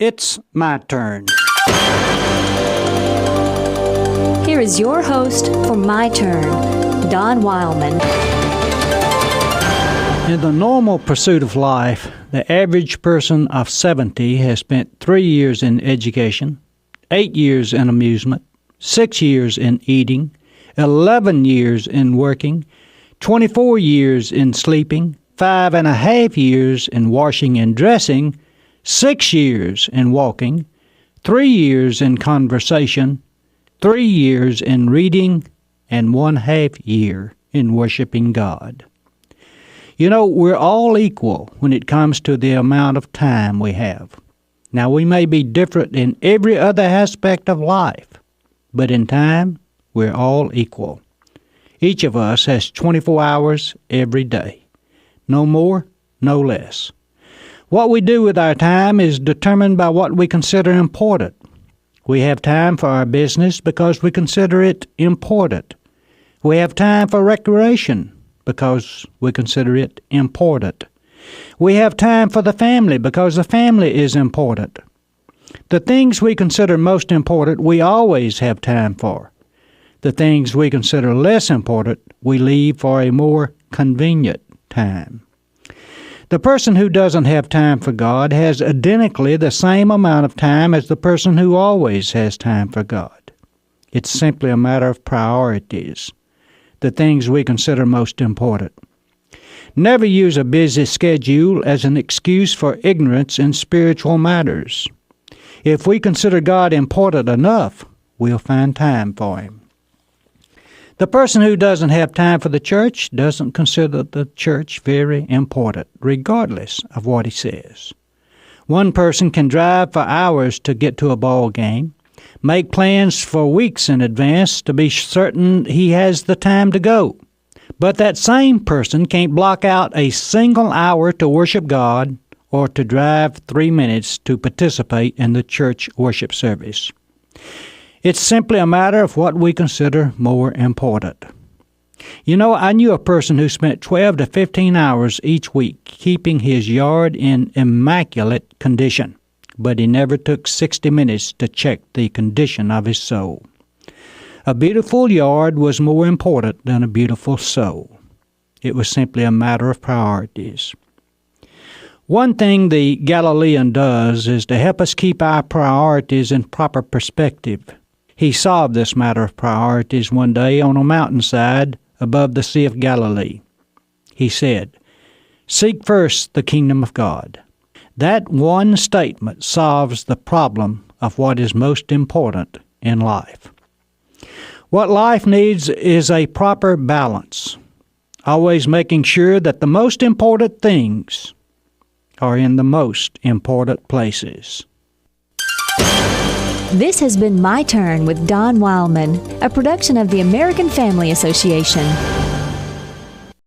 It's my turn. Here is your host for My Turn, Don Wildman. In the normal pursuit of life, the average person of 70 has spent 3 years in education, 8 years in amusement, 6 years in eating, 11 years in working, 24 years in sleeping, 5.5 years in washing and dressing, 6 years in walking, 3 years in conversation, 3 years in reading, and 1/2 year in worshiping God. You know, we're all equal when it comes to the amount of time we have. Now, we may be different in every other aspect of life, but in time, we're all equal. Each of us has 24 hours every day. No more, no less. What we do with our time is determined by what we consider important. We have time for our business because we consider it important. We have time for recreation because we consider it important. We have time for the family because the family is important. The things we consider most important, we always have time for. The things we consider less important, we leave for a more convenient time. The person who doesn't have time for God has identically the same amount of time as the person who always has time for God. It's simply a matter of priorities, the things we consider most important. Never use a busy schedule as an excuse for ignorance in spiritual matters. If we consider God important enough, we'll find time for Him. The person who doesn't have time for the church doesn't consider the church very important, regardless of what he says. One person can drive for hours to get to a ball game, make plans for weeks in advance to be certain he has the time to go. But that same person can't block out a single hour to worship God or to drive 3 minutes to participate in the church worship service. It's simply a matter of what we consider more important. You know, I knew a person who spent 12 to 15 hours each week keeping his yard in immaculate condition, but he never took 60 minutes to check the condition of his soul. A beautiful yard was more important than a beautiful soul. It was simply a matter of priorities. One thing the Galilean does is to help us keep our priorities in proper perspective. He solved this matter of priorities one day on a mountainside above the Sea of Galilee. He said, "Seek first the kingdom of God." That one statement solves the problem of what is most important in life. What life needs is a proper balance, always making sure that the most important things are in the most important places. This has been My Turn with Don Wildman, a production of the American Family Association.